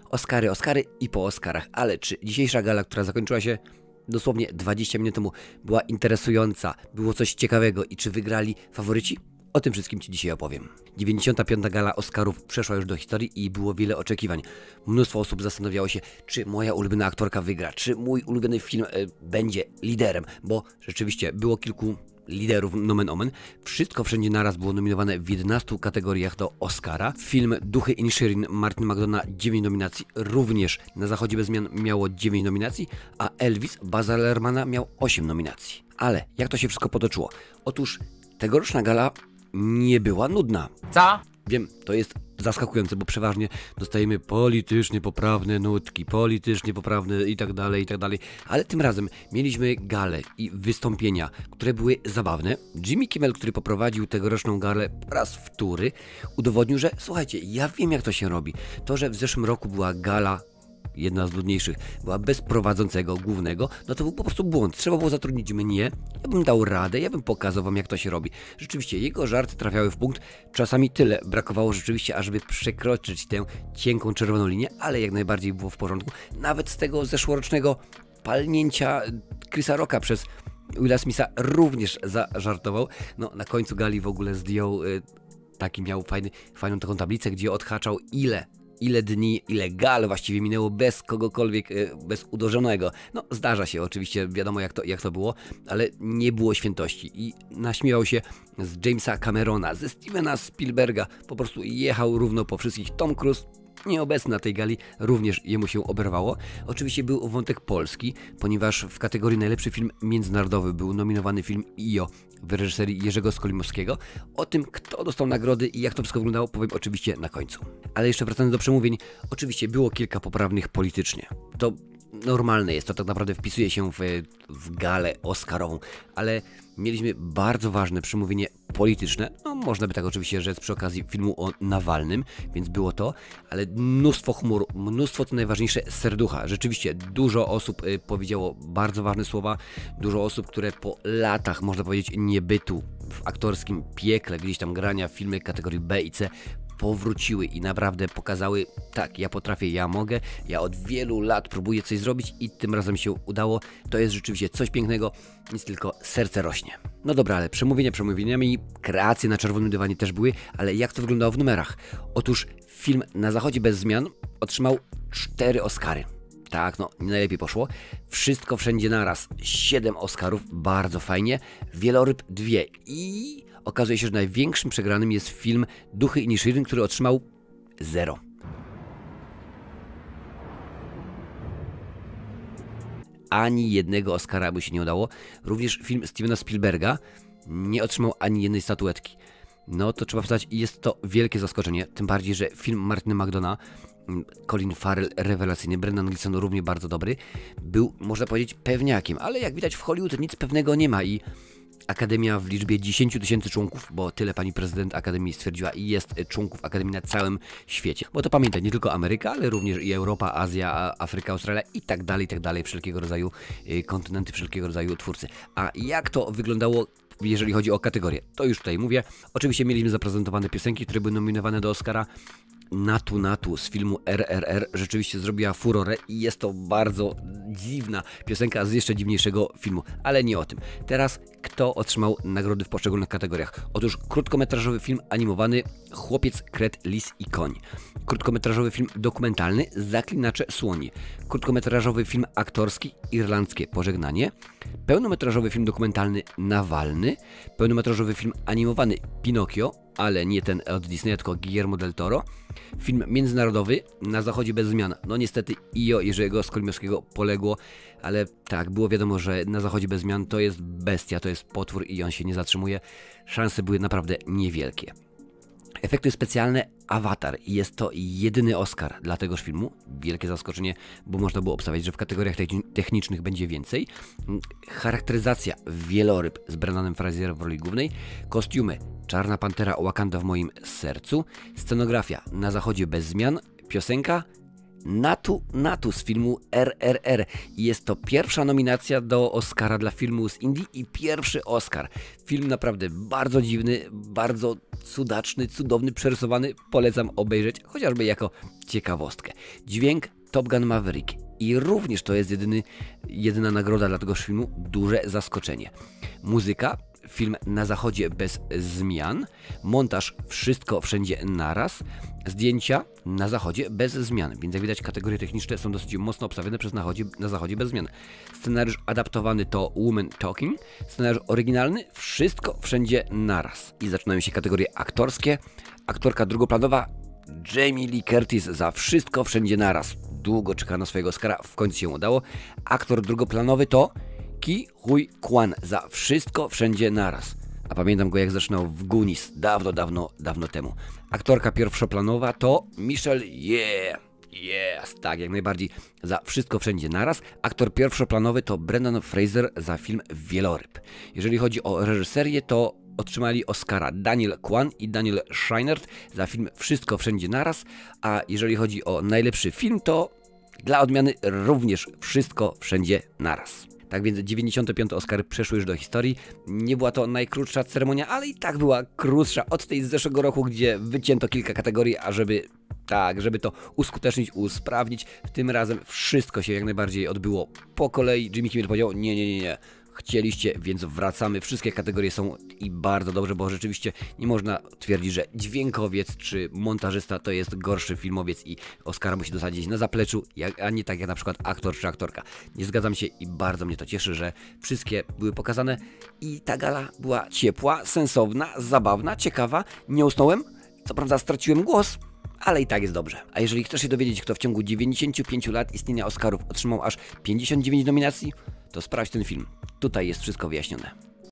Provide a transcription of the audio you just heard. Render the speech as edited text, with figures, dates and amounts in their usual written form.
Oscary, Oscary i po Oscarach. Ale czy dzisiejsza gala, która zakończyła się dosłownie 20 minut temu, była interesująca, było coś ciekawego i czy wygrali faworyci? O tym wszystkim Ci dzisiaj opowiem. 95. gala Oscarów przeszła już do historii i było wiele oczekiwań. Mnóstwo osób zastanawiało się, czy moja ulubiona aktorka wygra, czy mój ulubiony film będzie liderem, bo rzeczywiście było kilku liderów, nomen omen. Wszystko wszędzie naraz było nominowane w 11 kategoriach do Oscara. Film Duchy Inisherin Martina McDonaugha 9 nominacji, również Na zachodzie bez zmian miało 9 nominacji, a Elvis Baza Lermana miał 8 nominacji. Ale jak to się wszystko potoczyło? Otóż tegoroczna gala nie była nudna. Co? Wiem, to jest zaskakujące, bo przeważnie dostajemy politycznie poprawne nutki, politycznie poprawne i tak dalej, ale tym razem mieliśmy galę i wystąpienia, które były zabawne. Jimmy Kimmel, który poprowadził tegoroczną galę po raz wtóry, udowodnił, że słuchajcie, ja wiem jak to się robi. To, że w zeszłym roku była gala, jedna z nudniejszych, była bez prowadzącego głównego, no to był po prostu błąd. Trzeba było zatrudnić mnie, ja bym dał radę, ja bym pokazał wam jak to się robi. Rzeczywiście, jego żarty trafiały w punkt, czasami tyle brakowało rzeczywiście, ażeby przekroczyć tę cienką czerwoną linię, ale jak najbardziej było w porządku. Nawet z tego zeszłorocznego palnięcia Chrisa Rocka przez Willa Smitha również zażartował. No, na końcu gali w ogóle zdjął taki, miał fajną taką tablicę, gdzie odhaczał ile dni, ile gal właściwie minęło bez kogokolwiek, bez uderzonego. No zdarza się oczywiście, wiadomo jak to było, ale nie było świętości i naśmiewał się z Jamesa Camerona, ze Stevena Spielberga, po prostu jechał równo po wszystkich. Tom Cruise, nieobecny na tej gali, również jemu się oberwało. Oczywiście był wątek polski, ponieważ w kategorii najlepszy film międzynarodowy był nominowany film IO w reżyserii Jerzego Skolimowskiego. O tym, kto dostał nagrody i jak to wszystko wyglądało, powiem oczywiście na końcu. Ale jeszcze wracając do przemówień, oczywiście było kilka poprawnych politycznie. To normalne jest, to tak naprawdę wpisuje się w galę oscarową, ale mieliśmy bardzo ważne przemówienie polityczne, no można by tak oczywiście rzec przy okazji filmu o Nawalnym, więc było to, ale mnóstwo humoru, mnóstwo co najważniejsze serducha. Rzeczywiście dużo osób powiedziało bardzo ważne słowa, dużo osób, które po latach, można powiedzieć, niebytu w aktorskim piekle, gdzieś tam grania w filmy kategorii B i C, powróciły i naprawdę pokazały, tak, ja potrafię, ja mogę, ja od wielu lat próbuję coś zrobić i tym razem się udało. To jest rzeczywiście coś pięknego, nic tylko serce rośnie. No dobra, ale przemówienia przemówieniami, kreacje na czerwonym dywanie też były, ale jak to wyglądało w numerach? Otóż film Na zachodzie bez zmian otrzymał 4 Oscary. Tak, no, nie najlepiej poszło. Wszystko wszędzie naraz, 7 Oscarów, bardzo fajnie. Wieloryb 2 i okazuje się, że największym przegranym jest film Duchy Inisherin, który otrzymał 0. Ani jednego Oscara by się nie udało. Również film Stevena Spielberga nie otrzymał ani jednej statuetki. No to trzeba przyznać, jest to wielkie zaskoczenie, tym bardziej, że film Martina McDonaugha, Colin Farrell rewelacyjny, Brendan Gleeson równie bardzo dobry, był, można powiedzieć, pewniakiem, ale jak widać w Hollywood nic pewnego nie ma i Akademia w liczbie 10 000 członków, bo tyle pani prezydent Akademii stwierdziła i jest członków Akademii na całym świecie. Bo to pamiętaj, nie tylko Ameryka, ale również i Europa, Azja, Afryka, Australia i tak dalej, wszelkiego rodzaju kontynenty, wszelkiego rodzaju twórcy. A jak to wyglądało, jeżeli chodzi o kategorię? To już tutaj mówię. Oczywiście mieliśmy zaprezentowane piosenki, które były nominowane do Oscara. Natu Natu z filmu RRR rzeczywiście zrobiła furorę i jest to bardzo dziwna piosenka z jeszcze dziwniejszego filmu, ale nie o tym. Teraz kto otrzymał nagrody w poszczególnych kategoriach? Otóż krótkometrażowy film animowany Chłopiec, Kret, Lis i Koń. Krótkometrażowy film dokumentalny Zaklinacze Słoni. Krótkometrażowy film aktorski Irlandzkie Pożegnanie. Pełnometrażowy film dokumentalny Nawalny. Pełnometrażowy film animowany Pinokio, ale nie ten od Disneya, tylko Guillermo del Toro. Film międzynarodowy Na zachodzie bez zmian. No niestety IO Jerzego Skolimowskiego poległo, ale tak, było wiadomo, że Na zachodzie bez zmian to jest bestia, to jest potwór i on się nie zatrzymuje. Szanse były naprawdę niewielkie. Efekty specjalne Avatar i jest to jedyny Oscar dla tegoż filmu. Wielkie zaskoczenie, bo można było obstawiać, że w kategoriach technicznych będzie więcej. Charakteryzacja Wieloryb z Brendanem Fraserem w roli głównej. Kostiumy Czarna Pantera Wakanda w moim sercu. Scenografia Na zachodzie bez zmian. Piosenka Naatu Naatu z filmu RRR. I jest to pierwsza nominacja do Oscara dla filmu z Indii i pierwszy Oscar. Film naprawdę bardzo dziwny, bardzo cudaczny, cudowny, przerysowany. Polecam obejrzeć, chociażby jako ciekawostkę. Dźwięk Top Gun Maverick. I również to jest jedyna nagroda dla tegoż filmu. Duże zaskoczenie. Muzyka. Film Na zachodzie bez zmian, montaż Wszystko wszędzie naraz, zdjęcia Na zachodzie bez zmian, więc jak widać kategorie techniczne są dosyć mocno obstawione przez Na zachodzie bez zmian. Scenariusz adaptowany to Woman Talking, scenariusz oryginalny Wszystko wszędzie naraz. I zaczynają się kategorie aktorskie. Aktorka drugoplanowa Jamie Lee Curtis za Wszystko wszędzie naraz. Długo czeka na swojego Oscara, w końcu się udało. Aktor drugoplanowy to Ki Huy Kwan za Wszystko wszędzie naraz. A pamiętam go jak zaczynał w Goonies dawno temu. Aktorka pierwszoplanowa to Michelle Yes, tak, jak najbardziej za Wszystko wszędzie naraz. Aktor pierwszoplanowy to Brendan Fraser za film Wieloryb. Jeżeli chodzi o reżyserię, to otrzymali Oscara Daniel Kwan i Daniel Scheinert za film Wszystko wszędzie naraz. A jeżeli chodzi o najlepszy film, to dla odmiany również Wszystko wszędzie naraz. Tak więc 95 Oscary przeszły już do historii. Nie była to najkrótsza ceremonia, ale i tak była krótsza od tej z zeszłego roku, gdzie wycięto kilka kategorii, a żeby to uskutecznić, usprawnić, tym razem wszystko się jak najbardziej odbyło po kolei. Jimmy Kimmel powiedział, nie. Chcieliście, więc wracamy. Wszystkie kategorie są i bardzo dobrze, bo rzeczywiście nie można twierdzić, że dźwiękowiec czy montażysta to jest gorszy filmowiec i Oscara musi dosadzić na zapleczu, a nie tak jak na przykład aktor czy aktorka. Nie zgadzam się i bardzo mnie to cieszy, że wszystkie były pokazane i ta gala była ciepła, sensowna, zabawna, ciekawa. Nie usnąłem, co prawda straciłem głos, ale i tak jest dobrze. A jeżeli chcesz się dowiedzieć, kto w ciągu 95 lat istnienia Oscarów otrzymał aż 59 nominacji, to sprawdź ten film. Tutaj jest wszystko wyjaśnione.